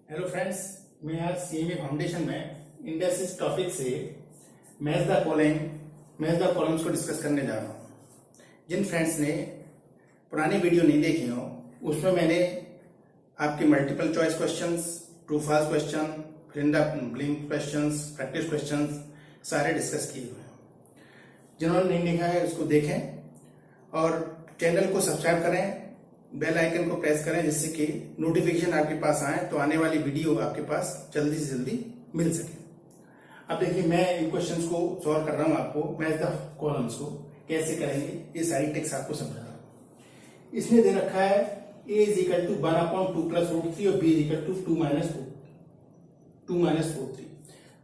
Hello friends, मैं आज CMA foundation में इंडेक्स टॉपिक से मैच द कॉलम्स को डिस्कस करने जा रहा हूँ। जिन फ्रेंड्स ने पुरानी वीडियो नहीं देखी हो, उसमें मैंने आपके multiple choice questions, true false question, फिर in the blank questions, practice questions सारे डिस्कस किए हुए हैं। जिन्होंने नहीं देखा है उसको देखें और चैनल को सब्सक्राइब करें, बेल आइकन को प्रेस करें, जिससे कि नोटिफिकेशन आपके पास आए तो आने वाली वीडियो आपके पास जल्दी से जल्दी मिल सके। अब देखिए, मैं इन क्वेश्चंस को सॉल्व कर रहा हूं। आपको मैच द कॉलम्स को कैसे करेंगे ये सारी टिक्स आपको समझा रहा हूं। इसमें दे रखा है a is equal to 1/2 plus root 3 और b is equal to 2 minus 4/3।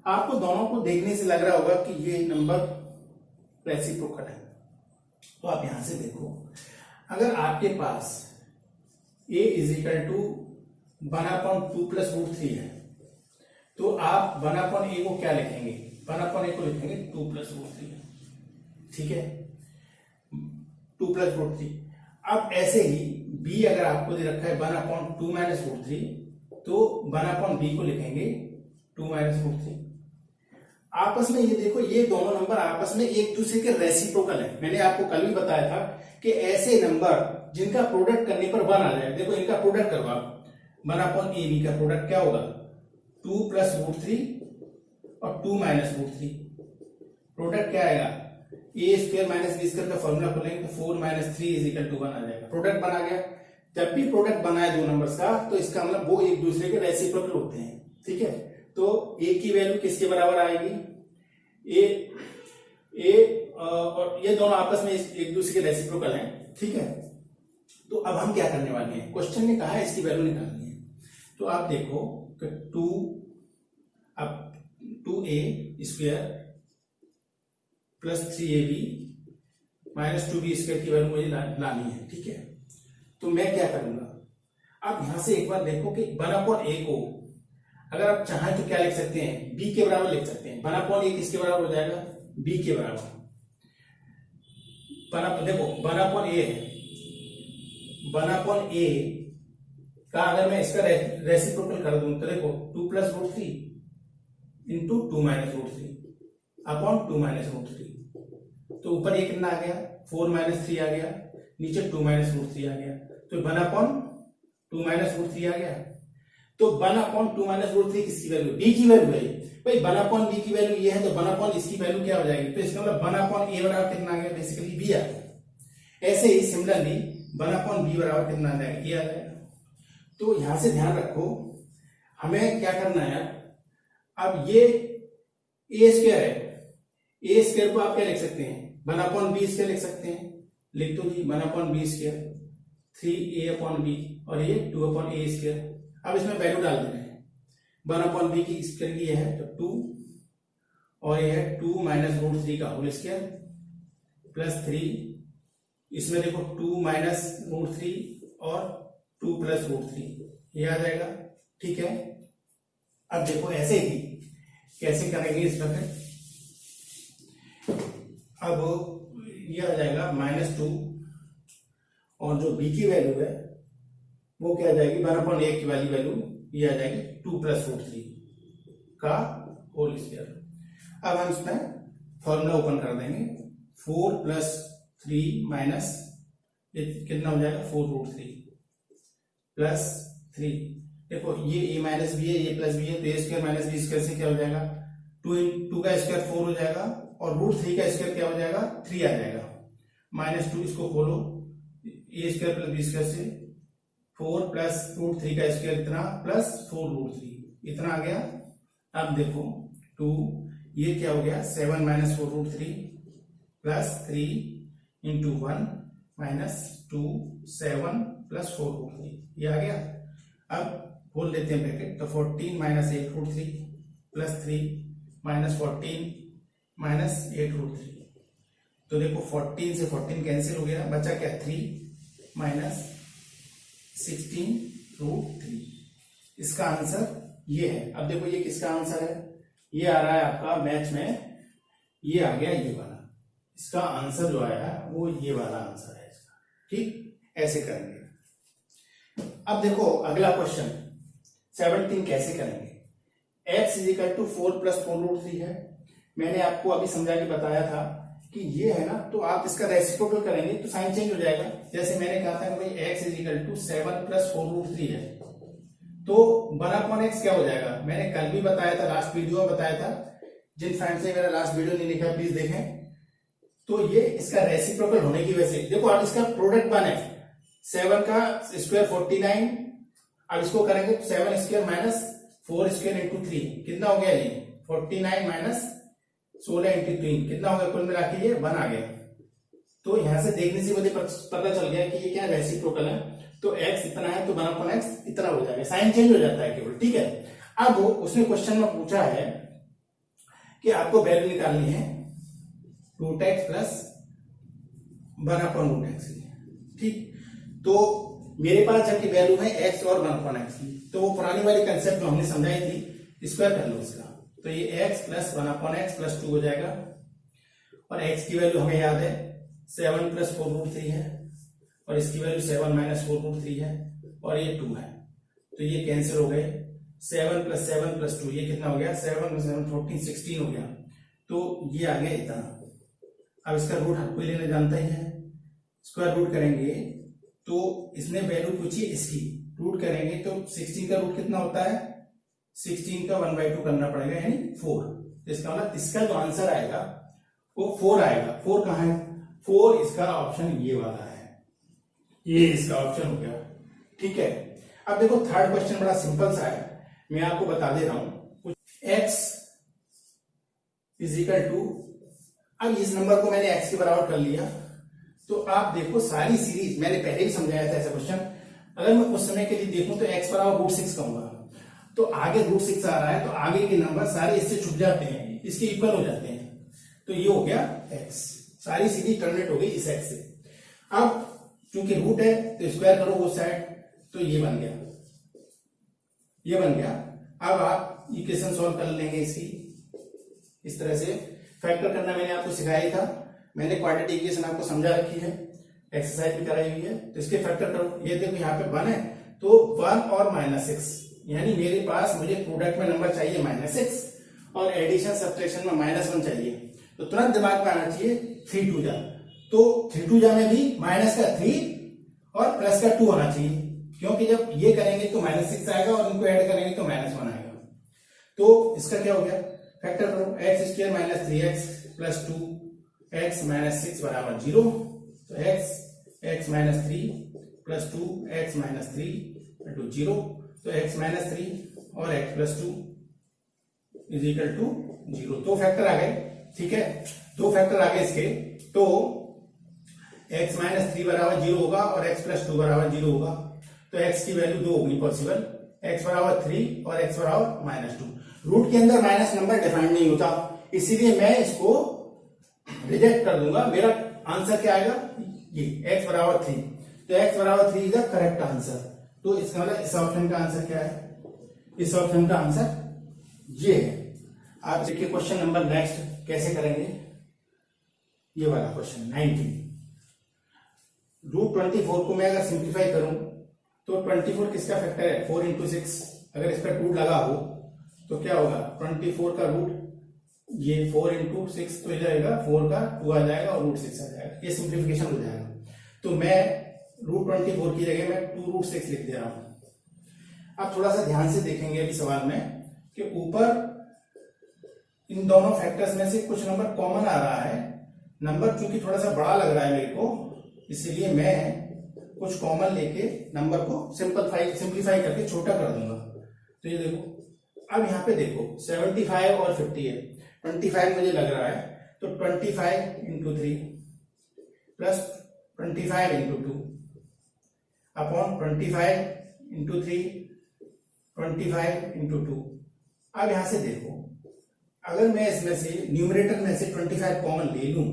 आपको दोनों को देखने से लग रहा होगा कि ये नंबर रेसिप्रोकल है। तो आप यहां से देखो, अगर आपके पास a is equal to 1/2 plus root 3 है, तो आप 1/a को क्या लिखेंगे? 1/a को लिखेंगे 2 प्लस रूट 3। ठीक है, 2 प्लस रूट 3। अब ऐसे ही b अगर आपको दे रखा है 1/2 माइनस रूट 3, तो 1/b को लिखेंगे 2 माइनस रूट 3। आपस में ये देखो, ये दोनों नंबर आपस में एक दूसरे के रेसिप्रोकल है। मैंने आपको कल भी बताया था कि ऐसे नंबर जिनका प्रोडक्ट करने पर 1 आ जाए, देखो इनका प्रोडक्ट करवा 1/ab का प्रोडक्ट क्या होगा? 2 प्लस रूट 3 और 2 माइनस रूट 3। प्रोडक्ट क्या आएगा? ए स्क्वायर माइनस बी स्क्वायर का फॉर्मूला खोलेंगे तो 4 माइनस 3 इज इक्वल टू 1 आ जाएगा। प्रोडक्ट बना गया। जब भी प्रोडक्ट बना है दो नंबर्स का, तो इसका मतलब वो एक दूसरे के रेसिप्रोकल होते हैं। ठीक है, तो ए की वैल्यू किसके बराबर आएगी? ए और ये दोनों आपस में एक दूसरे के रेसिप्रोकल हैं। ठीक है, तो अब हम क्या करने वाले हैं? क्वेश्चन ने कहा है इसकी वैल्यू निकालनी है। तो आप देखो कि 2a square plus 3ab minus 2b square की वैल्यू मुझे लानी है। ठीक है, तो मैं क्या करूंगा? आप यहां से एक बार देखो कि 1/a को अगर आप चाहें तो क्या लिख सकते हैं? b के बराबर लिख सकते हैं। 1/a किसके बराबर हो जाएगा? b के बराबर। देखो 1/a है, 1/a का अगर मैं इसका रेसिप्रोकल कर दूं तो देखो 2 plus root 3 into 2 minus root 3 upon 2 minus root 3। तो ऊपर ये कितना आ गया? 4 माइनस 3 आ गया, नीचे 2 माइनस रूट 3 आ गया, तो 1/2 माइनस रूट 3 आ गया। तो 1/2 माइनस रूट 3 किसकी वैल्यू? b की वैल्यू है भाई। 1/b की वैल्यू ये है, तो 1/ इसकी वैल्यू क्या हो जाएगी? तो इसका मतलब 1/a बराबर कितना आ गया? बेसिकली b आ गया। ऐसे ही सिमिलरली 1/b बराबर कितना आ जाएगा? ये आ जाएगा। तो यहां से ध्यान रखो, हमें क्या करना है? अब ये a स्क्वायर है, a स्क्वायर को आप क्या लिख सकते हैं? 1/b स्क्वायर लिख सकते हैं। लिख दो जी, 1/b स्क्वायर 3a/b और ये 2/a स्क्वायर। अब इसमें वैल्यू डाल देना है। 1/b की स्क्वायर की है तो 2 और ये है 2 माइनस रूट 3 का होल स्क्वायर प्लस 3। इसमें देखो 2 माइनस रूट 3 और 2 प्लस रूट 3 ये आ जाएगा। ठीक है, अब देखो ऐसे ही कैसे करेंगे इसमें फिर? अब ये आ जाएगा -2 और जो b की वैल्यू है वो क्या आ जाएगी? 1/a की वाली वैल्यू ये आ जाएगी 2 प्लस रूट 3 का होल स्क्वायर। अब हम इसमें फॉर्मूला ओपन कर देंगे। 4 प्लस 3 माइनस कितना हो जाएगा? 4 रूट 3 प्लस 3। देखो ये a माइनस बी है, ये प्लस बी है, तो a square minus B square से क्या हो जाएगा? 2 का स्क्वायर 4 हो जाएगा और रूट 3 का स्क्वायर क्या हो जाएगा? 3 आ जाएगा। -2 इसको खोलो, a square plus B square से 4 प्लस रूट 3 का स्क्वायर इतना प्लस 4 रूट 3 इतना आ गया। अब देखो 2 ये क्या हो गया? 7 minus 4 root 3 plus 3 into 1 minus 2 7 plus 4 root 3 ये आ गया। अब खोल लेते हैं ब्रैकेट, तो 14 minus 8 root 3 plus 3 minus 14 minus 8 root 3। तो देखो 14 से 14 कैंसिल हो गया, बचा क्या? 3 माइनस 16 रूट 3। इसका आंसर ये है। अब देखो ये किसका आंसर है? ये आ रहा है आपका मैच में, ये आ गया ये वाला। इसका आंसर जो आया वो ये वाला आंसर है इसका। ठीक, ऐसे करेंगे। अब देखो अगला क्वेश्चन, 17 कैसे करेंगे? x इजिकल टू 4 प्लस 4√3 है। मैंने आपको अभी समझा के बताया था कि ये है ना, तो आप इसका रेसिप्रोकल करेंगे तो साइन चेंज हो जाएगा। जैसे मैंने कहा था कि भाई x इजिकल टू 7 प्लस 4√3 है, तो 1/x क्या हो जाएगा? मैंने कल भी बताया था, लास्ट वीडियो में बताया था। जिन फ्रेंड्स ने मेरा लास्ट वीडियो नहीं देखा प्लीज देखें। तो ये इसका रेसिप्रोकल होने की वजह से देखो, अब इसका प्रोडक्ट 1 है, 7 का स्क्वायर 49। अब इसको करेंगे 7 स्क्वायर माइनस 4 स्क्वायर इंटू 3 कितना हो गया? ये 49 माइनस 16 इंटू 3 कितना हो गया? कुल मिला के ये 1 आ गया। तो यहां से देखने से मुझे पता चल गया कि ये क्या रेसिप्रोकल है। तो x इतना है तो 1/x इतना हो जाएगा, साइन चेंज हो जाता है केवल, ठीक है। अब उसने क्वेश्चन में पूछा है कि आपको वैल्यू निकालनी है √x प्लस 1/√x की, ठीक। तो मेरे पास जबकि वैल्यू है x और 1/x की, तो वो पुरानी वाली कंसेप्ट जो हमने समझाई थी, स्क्वायर कर लो इसका। तो ये x प्लस 1/x प्लस 2 हो जाएगा, और x की वैल्यू हमें याद है 7 प्लस 4√3 है, और इसकी वैल्यू 7 माइनस 4√3 है, और ये 2 है। तो ये कैंसिल हो गए। 7 प्लस 7 प्लस 2 ये कितना हो गया? 7 प्लस 7 14 16 हो गया। तो ये आ गया इतना। अब इसका रूट हर कोई लेना जानता ही है। स्क्वायर रूट करेंगे तो इसने वैल्यू पूछी इसकी, रूट करेंगे तो 16 का रूट कितना होता है? 16 का 1/2 करना पड़ेगा, यानी 4। इसका मतलब इसका जो आंसर आएगा वो 4 आएगा। 4 कहां है? 4 इसका ऑप्शन ये वाला है, ये इसका ऑप्शन हो गया, ठीक है। अब देखो थर्ड क्वेश्चन बड़ा सिंपल सा है, मैं आपको बता दे रहा हूं। x इजिकल टू, अब इस नंबर को मैंने x के बराबर कर लिया, तो आप देखो सारी सीरीज मैंने पहले भी समझाया था ऐसा क्वेश्चन। अगर मैं उस समय के लिए देखूं तो x बराबर √6 कहूंगा, तो आगे √6 आ रहा है, तो आगे के नंबर सारे इससे छुट जाते हैं, इसके इक्वल हो जाते हैं। तो ये हो गया x, सारी सीरीज टर्मिनेट हो गई इस x से। अब चूंकि रूट है तो स्क्वायर करो वो साइड, तो ये बन गया, ये बन गया। अब आप इक्वेशन सॉल्व कर लेंगे इसकी इस तरह से। फैक्टर करना मैंने आपको सिखाया था, मैंने क्वाड्रेटिक इक्वेशन आपको समझा रखी है, एक्सरसाइज भी कराई हुई है। तो इसके फैक्टर करो, ये देखो यहाँ पे 1 है, तो 1 और -6, यानी मेरे पास मुझे प्रोडक्ट में नंबर चाहिए -6 और एडिशन सब्ट्रैक्शन में -1 चाहिए। तो तुरंत दिमाग में आना चाहिए 3 2 जा, तो 3 2 जा में भी माइनस का 3 और प्लस का 2 होना चाहिए, क्योंकि जब ये करेंगे तो -6 आएगा और इनको ऐड करेंगे तो -1 आएगा। तो इसका क्या हो गया? फैक्टर करो, x square minus 3x plus 2x minus 6 बराबर 0। तो x minus 3 plus 2x minus 3 into 0, तो x माइनस 3 और x plus 2 is equal to 0। दो फैक्टर आ गए, ठीक है, दो फैक्टर आ गए इसके। तो x माइनस 3 बराबर 0 होगा और x प्लस 2 बराबर 0 होगा, तो x की वैल्यू 2 होगी पॉसिबल, x बराबर 3 और x बराबर -2। रूट के अंदर माइनस नंबर डिफाइंड नहीं होता, इसीलिए मैं इसको रिजेक्ट कर दूंगा। मेरा आंसर क्या आएगा? ये x बराबर 3, तो x बराबर 3 इज द करेक्ट आंसर। तो इसका मतलब इस ऑप्शन का आंसर क्या है? इस ऑप्शन का आंसर ये है। आप देखिए क्वेश्चन नंबर नेक्स्ट कैसे करेंगे, ये वाला क्वेश्चन 19। √24 को मैं अगर सिंप्लीफाई करूं तो 24 किसका फैक्टर है? 4 इंटू 6। अगर इस पर 2 लगा हो तो क्या होगा? 24 का रूट, ये 4 इंटू 6 तो जाएगा, 4 का 2 आ जाएगा और √6 आ जाएगा, ये सिंप्लीफिकेशन हो जाएगा। तो मैं √24 की जगह मैं 2√6 लिख दे रहा हूं। अब थोड़ा सा ध्यान से देखेंगे अभी सवाल में कि ऊपर इन दोनों फैक्टर्स में से कुछ नंबर कॉमन आ रहा है। नंबर चूंकि थोड़ा सा बड़ा लग रहा है मेरे को, इसीलिए मैं कुछ कॉमन लेके नंबर को सिंप्लीफाई करके छोटा कर दूंगा। तो ये देखो, अब यहाँ पे देखो 75 और 50 है, 25 मुझे लग रहा है, तो 25 into 3 plus 25 into 2 upon 25 into 3 25 into 2। अब यहां से देखो, अगर मैं इसमें से न्यूमरेटर में से 25 कॉमन ले लूं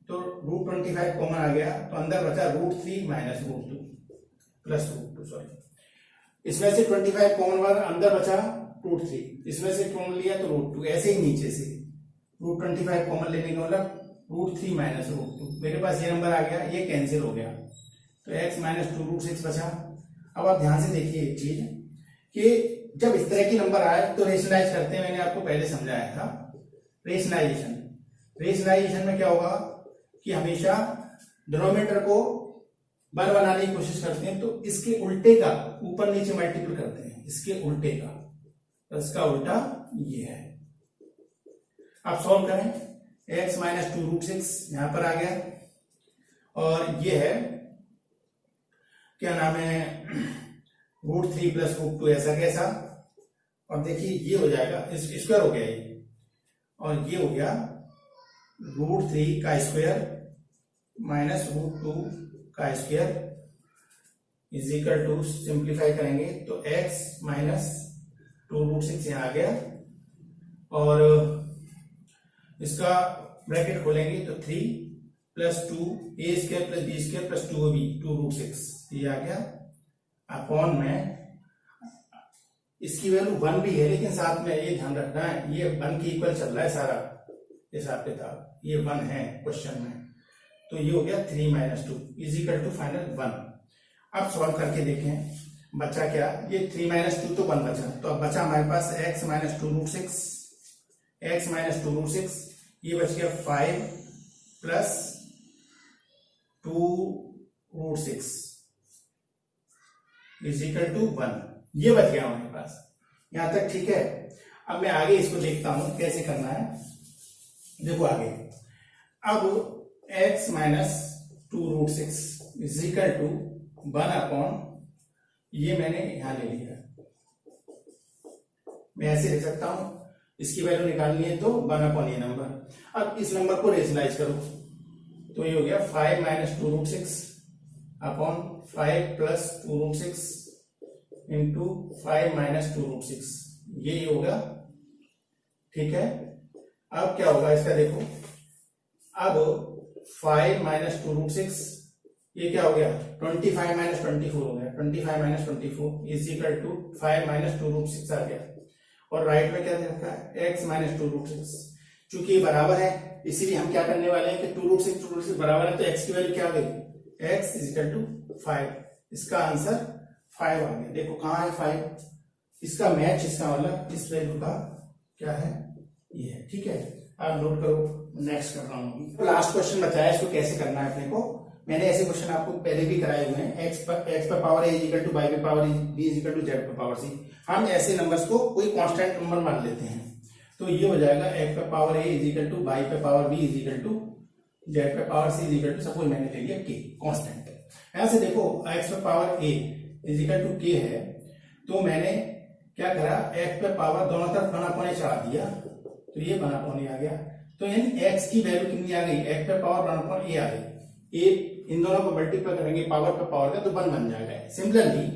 तो √25 कॉमन आ गया, तो अंदर बचा √3 माइनस √2 प्लस √2, सॉरी, इसमें से 25 कॉमन वाला अंदर बचा √3, इसमें से कॉमन लिया तो √2, ऐसे ही नीचे से √25 कॉमन लेने का मतलब √3 माइनस √2, मेरे पास ये नंबर आ गया, ये कैंसिल हो गया, तो x माइनस 2 √6 बचा। अब आप ध्यान से देखिए एक चीज कि जब इस तरह की नंबर आए तो रेशनलाइज करते हैं, मैंने आपको पहले समझाया था। रेशनलाइजेशन में क्या होगा कि हमेशा डिनोमिनेटर को 1 बनाने की कोशिश करते हैं, तो इसके उल्टे का ऊपर नीचे मल्टीपल करते हैं, इसके उल्टे का, तो इसका उल्टा ये है। अब सॉल्व करें, x माइनस 2√6 यहां पर आ गया, और ये है क्या नाम है √3 प्लस √2 ऐसा कैसा, और देखिए ये हो जाएगा, स्क्वायर हो गया ये, और ये हो गया √3 का स्क्वायर माइनस √2 का square is equal to, simplify करेंगे तो x माइनस 2√6 यहाँ आ गया, और इसका ब्रैकेट खोलेंगे तो 3 plus 2 a square plus b square plus 2b 2√6 ये आ गया, अपॉन में इसकी वैल्यू 1 भी है, लेकिन साथ में ये ध्यान रखना है ये 1 के इक्वल चल रहा है सारा हिसाब किताब, ये 1 है क्वेश्चन में, तो ये हो गया 3 minus 2 is equal to final 1। अब सॉल्व करके देखें बचा क्या, ये 3 माइनस 2 तो 1 बचा, तो अब बचा हमारे पास x माइनस 2√6 ये बच गया 5 प्लस 2√6 इज इक्वल टू 1, ये बच गया हमारे पास, यहां तक ठीक है। अब मैं आगे इसको देखता हूं कैसे करना है, देखो आगे, अब x minus 2√6 is equal to 1 upon, ये मैंने यहां ले लिया, मैं ऐसे लिख सकता हूं, इसकी वैल्यू निकालनी है तो 1 अपॉन ये नंबर। अब इस नंबर को रेशनलाइज करो तो ये हो गया 5 minus 2√6 upon 5 plus 2√6 into 5 minus 2√6, ये होगा, ठीक है। अब क्या होगा इसका देखो, अब 5 माइनस 2√6 ये क्या हो गया 25 माइनस 24 हो गया, 25 minus 24 is equal to 5 minus 2√6 आ गया, और राइट में क्या दे रखा है x माइनस 2√6, चूंकि ये बराबर है इसीलिए हम क्या करने वाले हैं कि 2√6 बराबर है, तो x की वैल्यू क्या आ गई, x इज इक्वल टू 5, इसका आंसर 5 आ गया। देखो कहां है 5, इसका मैच, इसका मतलब इस वैल्यू का क्या है, ये है, ठीक है। अब नोट करो, नेक्स्ट कर रहा हूं, लास्ट क्वेश्चन बताया इसको कैसे करना है अपने को, मैंने ऐसे क्वेश्चन आपको पहले भी कराए हुए हैं, x पर power a is equal to y पे power b is equal to z पे पावर c, हम ऐसे नंबर्स को कोई कांस्टेंट नंबर मान लेते हैं, तो ये हो जाएगा x पे power a is equal to y पे power b is equal to z पे power c is equal to, suppose मैंने ले लिया k कांस्टेंट। यहां से देखो x पे power a is equal to k है, तो मैंने क्या करा, x पे पावर दोनों तरफ बना पौने चढ़ा दिया, तो ये बना पौने आ गया, तो यानी x की वैल्यू कितनी आ गई, x पे पावर बना पौने a आ गई, a इन दोनों को मल्टीप्लाई करेंगे पावर पे पावर का तो 1 बन जाएगा। Similarly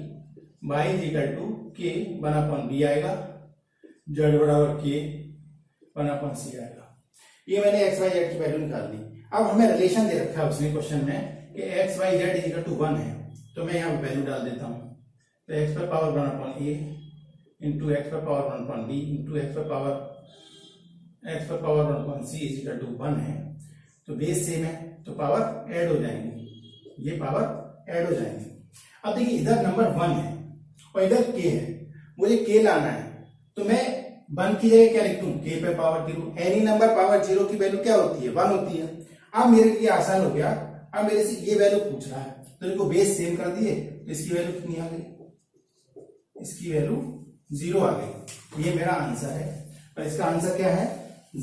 y is equal to k 1/b आएगा, z बराबर k 1/c आएगा, ये मैंने x y z की वैल्यू निकाल दी। अब हमें रिलेशन दे रखा है उसने क्वेश्चन में कि x y z is equal to 1 है, तो मैं यहाँ वैल्यू डाल देता हूँ, तो x पे पावर 1/a इंटू x पे पावर 1/b इंटू x पे power 1/c is equal to 1 है, तो बेस सेम है तो पावर ऐड हो जाएंगे, ये पावर ऐड हो जाएंगे। अब देखिए इधर नंबर 1 है और इधर k है, मुझे k लाना है, तो मैं 1 की जगह क्या लिख दूं, k पे पावर 0, एनी नंबर पावर 0 की वैल्यू क्या होती है, 1 होती है। अब मेरे लिए आसान हो गया, अब मेरे से ये वैल्यू पूछ रहा है, तो इनको बेस सेम कर दिए, तो इसकी वैल्यू कितनी आ गई, इसकी वैल्यू 0 आ गई, ये मेरा आंसर है, और इसका आंसर क्या है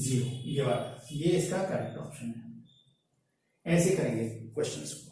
0, ये वाला, ये इसका करेक्ट ऑप्शन है। ऐसे करेंगे क्वेश्चंस को।